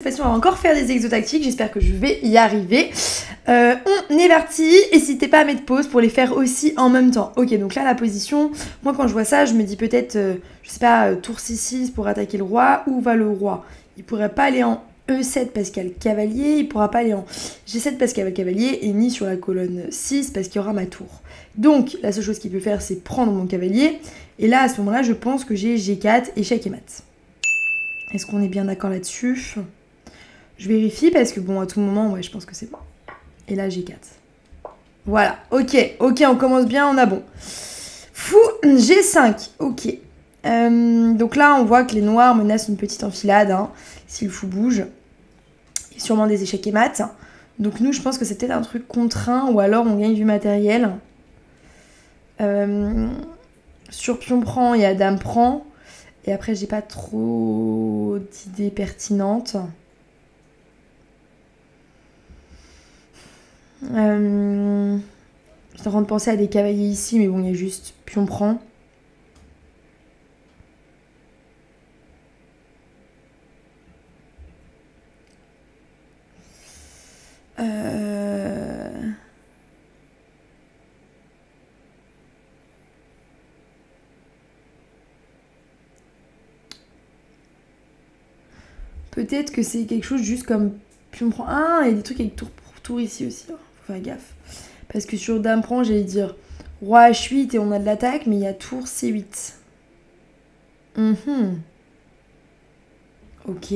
Cette fois-ci, on va encore faire des exos tactiques, j'espère que je vais y arriver. On est parti, n'hésitez pas à mettre pause pour les faire aussi en même temps. Ok, donc là la position, moi quand je vois ça, je me dis peut-être, je sais pas, tour C6 pour attaquer le roi, où va le roi? Il pourrait pas aller en E7 parce qu'il y a le cavalier, il pourra pas aller en G7 parce qu'il y a le cavalier, et ni sur la colonne 6 parce qu'il y aura ma tour. Donc la seule chose qu'il peut faire, c'est prendre mon cavalier, et là à ce moment-là, je pense que j'ai G4, échec et mat. Est-ce qu'on est bien d'accord là-dessus? Je vérifie parce que bon, à tout moment, ouais, je pense que c'est bon. Et là, j'ai 4. Voilà, ok, on commence bien, on a bon. Fou, G5, ok. Donc là, on voit que les noirs menacent une petite enfilade, hein, si le fou bouge. Et sûrement des échecs et mat. Donc nous, je pense que c'est peut-être un truc contraint, ou alors on gagne du matériel. Sur pion prend, il y a dame prend. Et après, j'ai pas trop d'idées pertinentes. Je suis en train de penser à des cavaliers ici, mais bon, il y a juste pion prend. Peut-être que c'est quelque chose juste comme pion prend. Ah, il y a des trucs avec tour pour tour ici aussi. Faut faire gaffe. Parce que sur dame prend, j'allais dire roi H8 et on a de l'attaque, mais il y a tour C8. Ok.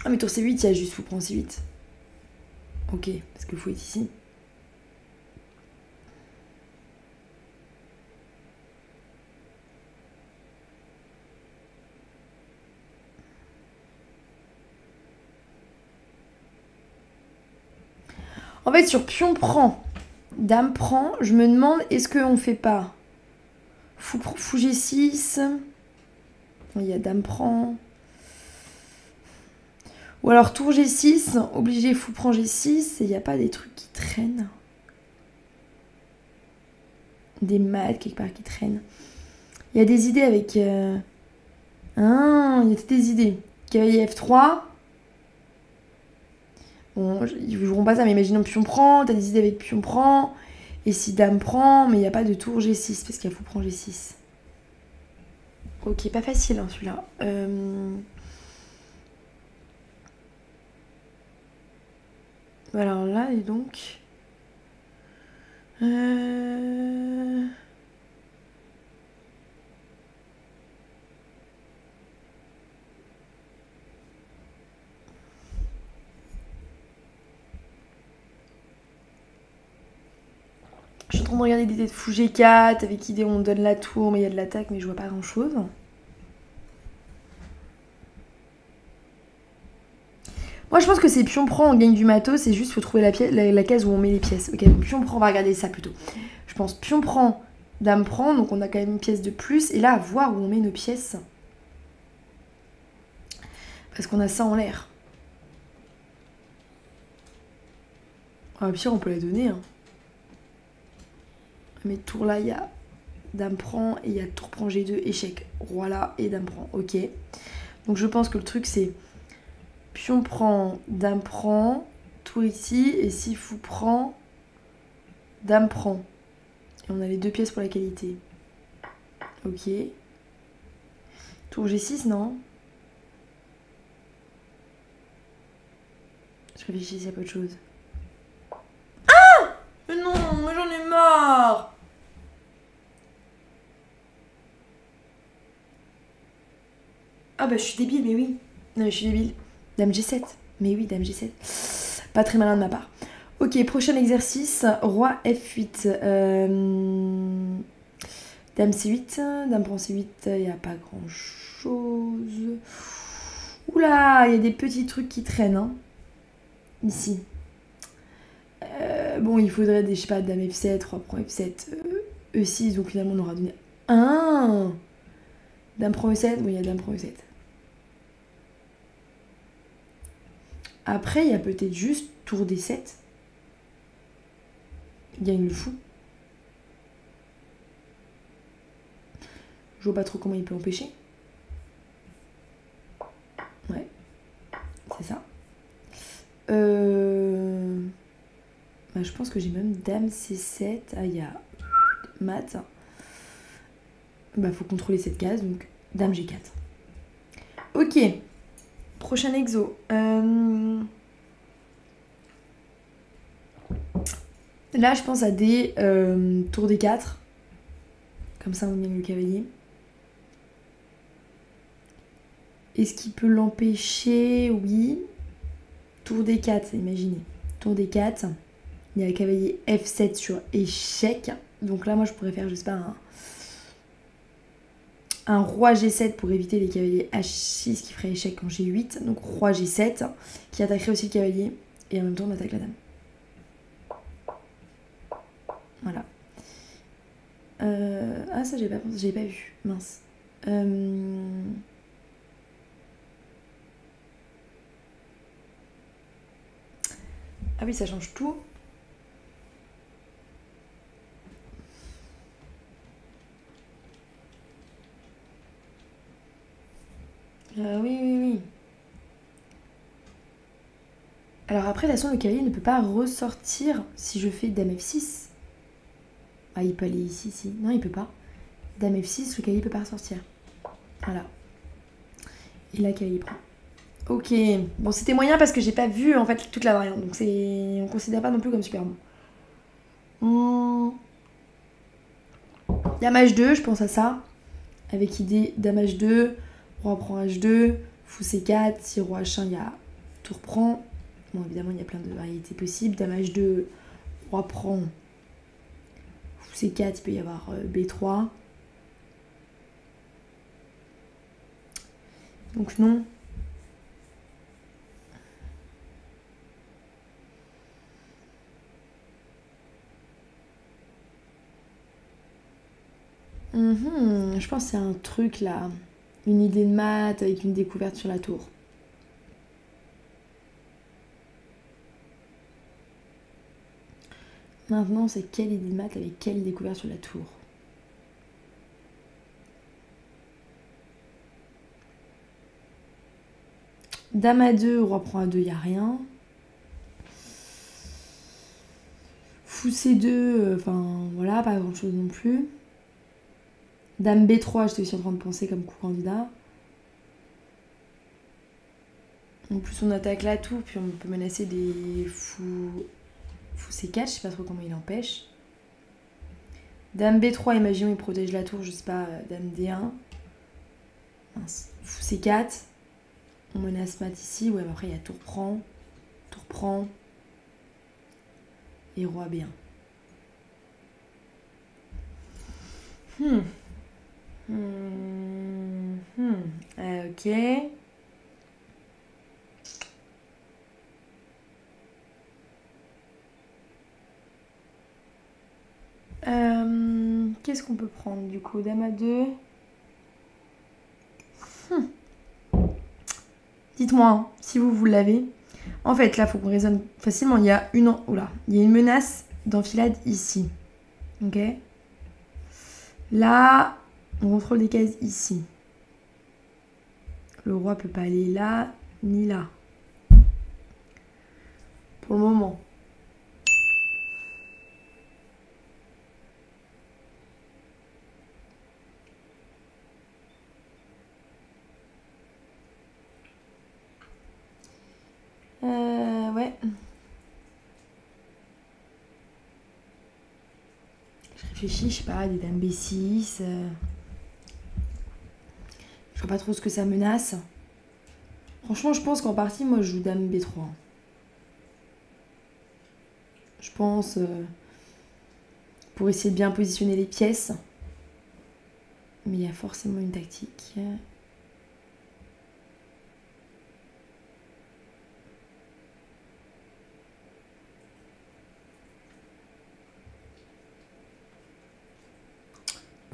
Ah, mais tour C8, il y a juste fou prend C8. Ok, parce que le fou est ici. En fait, sur pion prend, dame prend, je me demande, est-ce qu'on fait pas fou G6. Il y a dame prend. Ou alors tour G6, obligé fou prend G6, et il n'y a pas des trucs qui traînent. Des maths quelque part qui traînent. Il y a des idées avec... Ah, il y a des idées. Cavalier F3. Bon, ils joueront pas ça, mais imaginons pion prend, t'as des idées avec pion prend. Et si dame prend, mais il n'y a pas de tour G6, parce qu'il y a fou prend G6. Ok, pas facile hein, celui-là. Alors là, et donc... Je suis en train de regarder l'idée de fou G4, avec idée où on donne la tour, mais il y a de l'attaque, mais je vois pas grand-chose. Moi, je pense que c'est pion prend, on gagne du matos, c'est juste faut trouver la case où on met les pièces. Ok, donc pion prend, on va regarder ça plutôt. Je pense pion prend, dame prend, donc on a quand même une pièce de plus. Et là, à voir où on met nos pièces. Parce qu'on a ça en l'air. Au pire, on peut la donner. Hein. Mais tour là, il y a dame prend et il y a tour prend G2, échec. Roi là et dame prend. Ok. Donc je pense que le truc c'est pion prend, dame prend, tour ici. Et si fou prend, dame prend. Et on a les deux pièces pour la qualité. Ok. Tour G6, non? Je réfléchis s'il y a pas autre chose. Ah! Mais non, mais j'en ai marre! Ah bah je suis débile, mais oui. Non mais je suis débile. Dame G7. Mais oui, dame G7. Pas très malin de ma part. Ok, prochain exercice. Roi F8. Dame C8. Dame prend C8. Il n'y a pas grand chose. Oula, il y a des petits trucs qui traînent. Hein. Ici. Bon, il faudrait des, je sais pas, dame F7, roi prend F7, E6. Donc finalement, on aura donné 1. Dame prend E7. Oui, il y a dame prend E7. Après, il y a peut-être juste tour D7. Il gagne le fou. Je vois pas trop comment il peut empêcher. c'est ça. Bah, je pense que j'ai même dame C7. Ah, il y a mat. Bah, faut contrôler cette case, donc dame G4. Ok. Prochain exo. Là, je pense à des tours D4. Comme ça, on met le cavalier. Est-ce qu'il peut l'empêcher? Oui. Tour D4, imaginez. Tour D4. Il y a le cavalier F7 sur échec. Donc là, moi, je pourrais faire, je sais pas, un roi G7 pour éviter les cavaliers H6 qui ferait échec en G8. Donc roi G7 qui attaquerait aussi le cavalier. Et en même temps, on attaque la dame. Voilà. Ah, ça, j'ai pas pensé, j'ai pas vu. Mince. Ah oui, ça change tout. Oui, oui, oui. Alors après, de toute façon, le cavalier ne peut pas ressortir si je fais dame F6. Ah, il peut aller ici, si. Non, il peut pas. Dame F6, le cavalier peut pas ressortir. Voilà. Et là, cavalier prend. Ok. Bon, c'était moyen parce que j'ai pas vu en fait toute la variante. Donc c'est, on considère pas non plus comme super bon. Dame H2, je pense à ça. Avec idée dame H2, roi prend H2, fou C4, si roi H1, il y a tour prend. Bon, évidemment, il y a plein de variétés possibles. Dame H2, roi prend, fou C4, il peut y avoir B3. Donc non. Je pense que c'est un truc là. Une idée de maths avec une découverte sur la tour. Maintenant, c'est quelle idée de maths avec quelle découverte sur la tour? Dame A2, roi prend A2, il n'y a rien. Fou C2, enfin voilà, pas grand chose non plus. Dame B3, j'étais aussi en train de penser comme coup candidat. En plus, on attaque la tour, puis on peut menacer des fous C4, je sais pas trop comment il empêche. Dame B3, imaginons il protège la tour, je sais pas, dame D1. Mince. Fou C4. On menace mat ici, ouais, mais après il y a tour prend. Et roi B1. Ok. Qu'est-ce qu'on peut prendre du coup? Dame à 2. Dites-moi hein, si vous l'avez. En fait, là, il faut qu'on raisonne facilement. Il y a une menace d'enfilade ici. Ok. Là, on contrôle des cases ici. Le roi peut pas aller là, ni là. Pour le moment. Ouais. Je réfléchis, je sais pas, des dames B6. Je vois pas trop ce que ça menace. Franchement, je pense qu'en partie, moi, je joue dame B3. Je pense pour essayer de bien positionner les pièces. Mais il y a forcément une tactique.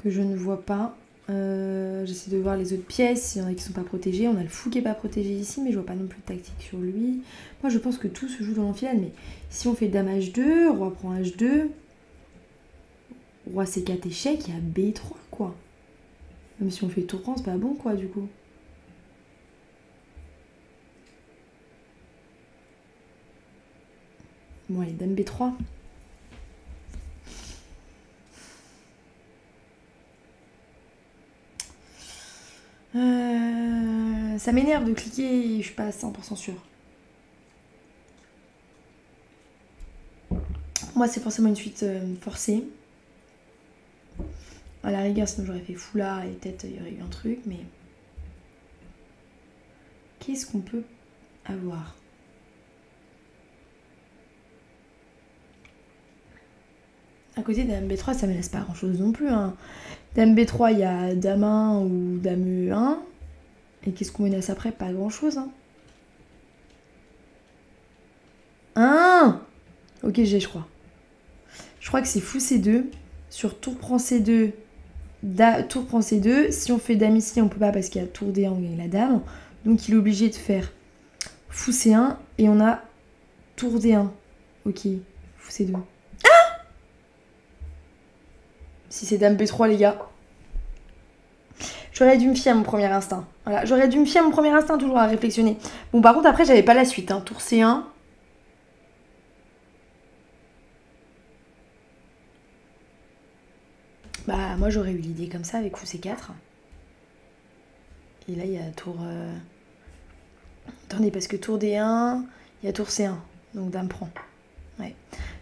Que je ne vois pas. J'essaie de voir les autres pièces, s'il y en a qui sont pas protégées. On a le fou qui est pas protégé ici, mais je vois pas non plus de tactique sur lui. Moi, je pense que tout se joue dans l'enfilade, mais si on fait dame H2, roi prend H2, roi C4 échec, il y a B3, quoi. Même si on fait tour prend, c'est pas bon, quoi, du coup. Bon, allez, dame B3. Ça m'énerve de cliquer, je suis pas à 100% sûre. Moi, c'est forcément une suite forcée. À la rigueur, sinon j'aurais fait fou là et peut-être il y aurait eu un truc, mais... Qu'est-ce qu'on peut avoir? À côté de Dame B3, ça me laisse pas grand chose non plus. Hein. Dame B3, il y a Dame 1 ou Dame E1. Et qu'est-ce qu'on menace après? Pas grand chose. Hein. Ok, j'ai, je crois. Je crois que c'est fou C2. Sur tour prend C2, tour prend C2. Si on fait Dame ici, on peut pas parce qu'il y a tour D1, on gagne la Dame. Donc il est obligé de faire fou C1 et on a tour D1. Ok, fou C2. Si c'est Dame B3, les gars. J'aurais dû me fier à mon premier instinct. Voilà, j'aurais dû me fier à mon premier instinct, toujours à réflexionner. Bon, par contre, après, j'avais pas la suite. Hein. Tour C1. Bah, moi, j'aurais eu l'idée comme ça avec fou C4. Et là, il y a tour... Attendez, parce que tour D1, il y a tour C1. Donc, Dame prend. Ouais.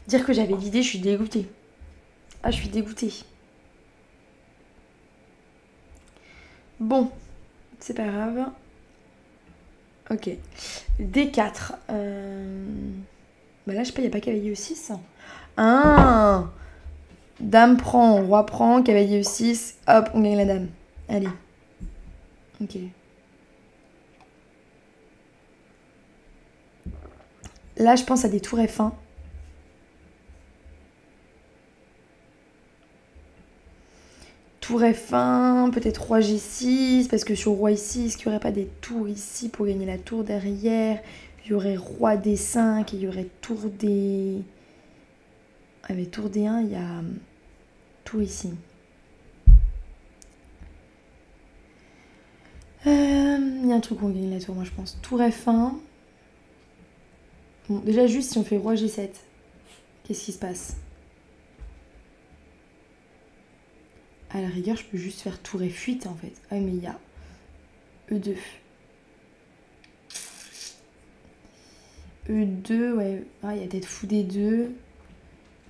Dire que j'avais l'idée, je suis dégoûtée. Ah, je suis dégoûtée. Bon, c'est pas grave. Ok. D4. Bah là, je sais pas, il n'y a pas cavalier E6. Ah, Dame prend, roi prend, cavalier E6. Hop, on gagne la dame. Allez. Ok. Là, je pense à des tours F1. Tour F1, peut-être roi G6, parce que sur roi ici, est-ce qu'il n'y aurait pas des tours ici pour gagner la tour derrière? Il y aurait roi D5 et il y aurait tour D... Ah mais tour D1, il y a tour ici. Il y a un truc où on gagne la tour, moi je pense. Tour F1. Bon, déjà juste si on fait roi G7, qu'est-ce qui se passe? À la rigueur, je peux juste faire tour F8 en fait. Ah mais il y a E2. E2, ouais. Ah, il y a peut-être fou D2.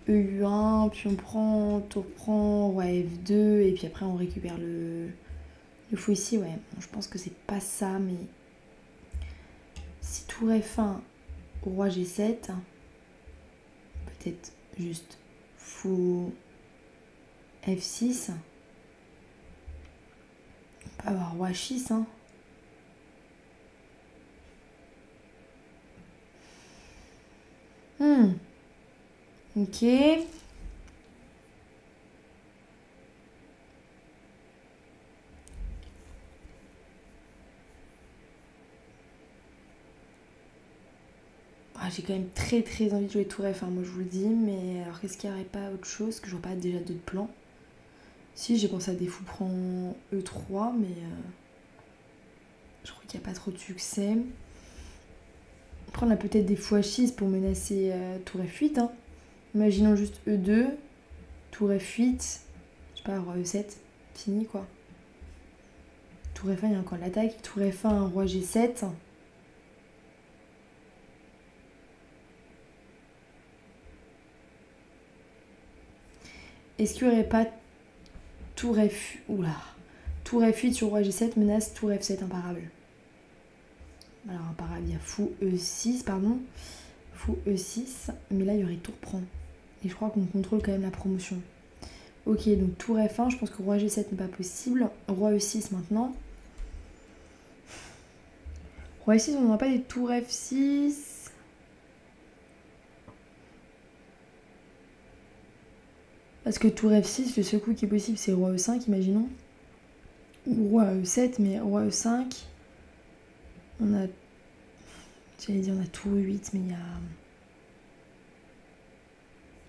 EU1, puis on prend, tour prend, roi F2, et puis après on récupère le fou ici, ouais. Bon, je pense que c'est pas ça, mais si tour F1, roi G7, peut-être juste fou F6. On peut avoir roi H6, hein. Ok. Ah, j'ai quand même très envie de jouer tour F1, moi je vous le dis, mais alors qu'est-ce qu'il n'y aurait pas autre chose que je vois pas déjà d'autres plans? Si, j'ai pensé à des fous prend E3, mais je crois qu'il n'y a pas trop de succès. Après, on a peut-être des fous H6 pour menacer tour F8. Hein. Imaginons juste E2, tour F8, je sais pas, roi E7, fini quoi. Tour F1, il y a encore l'attaque. Tour F1, roi G7. Est-ce qu'il n'y aurait pas tour F... Oula. Tour F8 sur roi G7 menace tour F7 imparable. Alors imparable, il y a fou E6, pardon. Fou E6, mais là il y aurait tour prend. Et je crois qu'on contrôle quand même la promotion. Ok, donc tour F1, je pense que roi G7 n'est pas possible. Roi E6 maintenant. Roi E6, on n'a pas des tours F6. Parce que tour F6, le seul coup qui est possible, c'est roi E5, imaginons. Ou roi E7, mais roi E5. On a... J'allais dire, on a tour E8, mais il y a...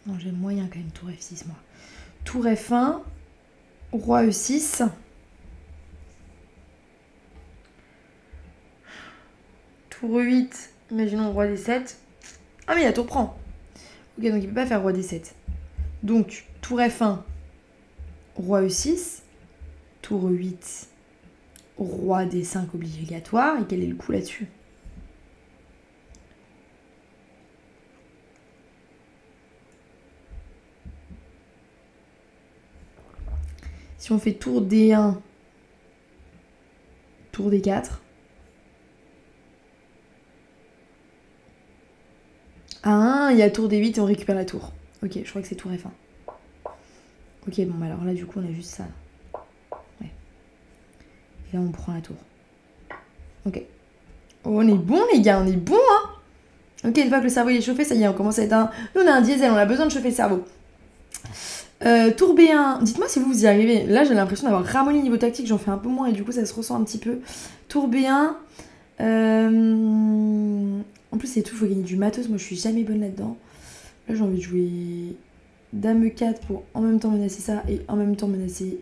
Non, j'ai moyen quand même, tour F6, moi. Tour F1, roi E6. Tour E8, imaginons roi D7. Ah mais il y a tour prend. Ok, donc il peut pas faire roi D7. Donc, tour F1, roi E6, tour E8, roi D5 obligatoire. Et quel est le coup là-dessus? Si on fait tour D1, tour D4. Ah, il y a tour D8 et on récupère la tour. Ok, je crois que c'est tour F1. Ok, bon, bah alors là, du coup, on a juste ça. Ouais. Et là, on prend la tour. Ok. Oh, on est bon, les gars, on est bon, hein. Ok, une fois que le cerveau il est chauffé, ça y est, on commence à être un... Nous, on a un diesel, on a besoin de chauffer le cerveau. Tour B1, dites-moi si vous y arrivez. Là, j'ai l'impression d'avoir ramolli niveau tactique, j'en fais un peu moins et du coup, ça se ressent un petit peu. Tour B1. En plus, c'est tout, il faut gagner du matos. Moi, je suis jamais bonne là-dedans. Là, j'ai envie de jouer Dame 4 pour en même temps menacer ça et en même temps menacer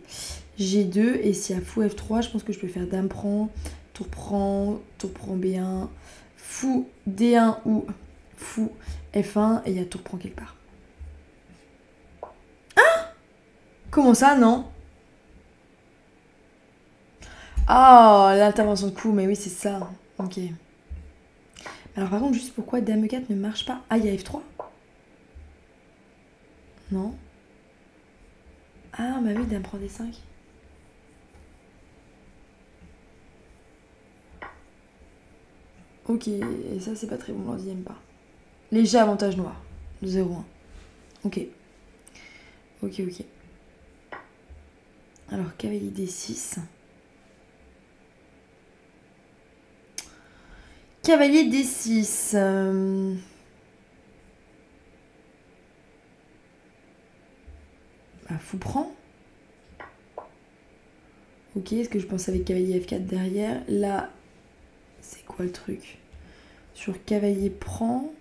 G2. Et s'il y a fou F3, je pense que je peux faire Dame prend, tour prend B1, fou D1 ou fou F1 et il y a tour prend quelque part. Comment ça, non? Oh, l'intervention de coup, mais oui, c'est ça. Ok. Alors par contre, juste pourquoi Dame 4 ne marche pas? Ah, il y a F3? Non. Ah, bah oui, Dame prend D5. Ok, et ça, c'est pas très bon, l'ordi aime pas. Léger avantage noir. 0-1. Ok. Ok. Alors, cavalier D6. Cavalier D6. Bah, fou prend. Ok, est-ce que je pense avec cavalier F4 derrière? Là, c'est quoi le truc? Sur cavalier prend.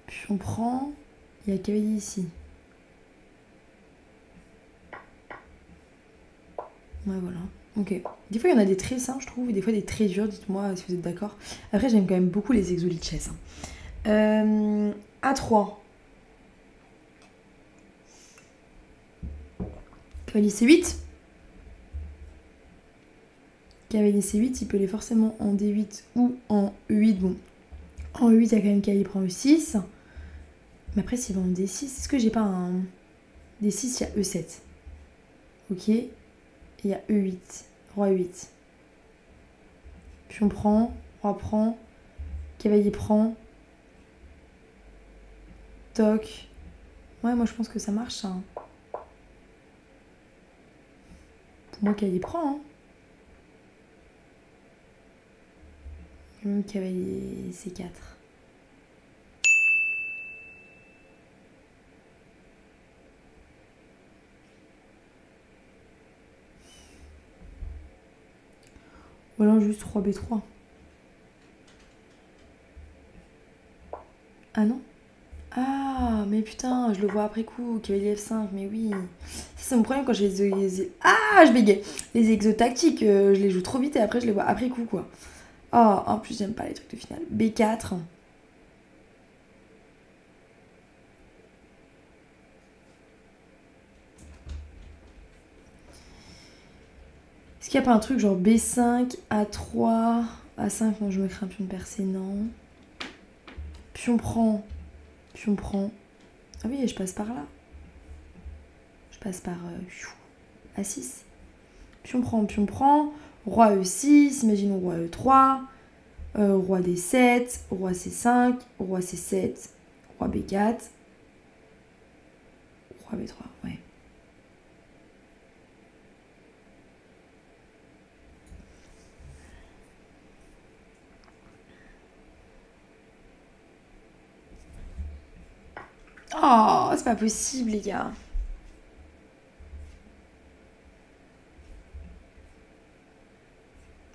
Puis on prend. Il y a cavalier ici. Ouais, voilà. Ok. Des fois, il y en a des très simples, je trouve, et des fois des très durs. Dites-moi si vous êtes d'accord. Après, j'aime quand même beaucoup les exolichess. A3. Cavalier C8. Cavalier C8, il peut aller forcément en D8 ou en E8. Bon, en E8, il y a quand même cavalier prend E6. Mais après, s'il va en D6, est-ce que j'ai pas un D6, il y a E7. Ok. Et il y a E8. Roi E8. Puis on prend, roi prend, cavalier prend. Toc. Ouais, moi je pense que ça marche ça. Pour moi, cavalier prend. Hein. Même cavalier C4. Ou alors juste 3B3. Ah non? Ah, mais putain, je le vois après coup, cavalier F5, mais oui. Ça, c'est mon problème quand j'ai Ah, je bégaye. Les exos tactiques, je les joue trop vite et après je les vois après coup, quoi. Oh, en plus, j'aime pas les trucs de finale. B4. Est-ce qu'il n'y a pas un truc genre B5, A3, A5, non, je me crée un pion de percée, non. Pion prend. Ah oui, je passe par là. Je passe par A6. Pion prend. Roi E6, imaginons roi E3. Roi D7, roi C5, roi C7, roi B4. Roi B3, ouais. Oh, c'est pas possible, les gars.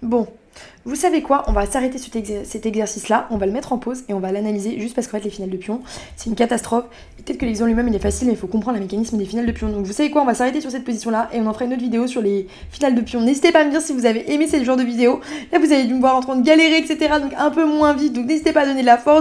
Bon, Vous savez quoi? On va s'arrêter sur cet exercice-là, on va le mettre en pause et on va l'analyser juste parce qu'en fait les finales de pion, c'est une catastrophe. Peut-être que l'exemple lui-même il est facile, mais il faut comprendre le mécanisme des finales de pion. Donc vous savez quoi? On va s'arrêter sur cette position-là et on en fera une autre vidéo sur les finales de pion. N'hésitez pas à me dire si vous avez aimé ce genre de vidéo. Là vous avez dû me voir en train de galérer, etc. Donc un peu moins vite, donc n'hésitez pas à donner de la force.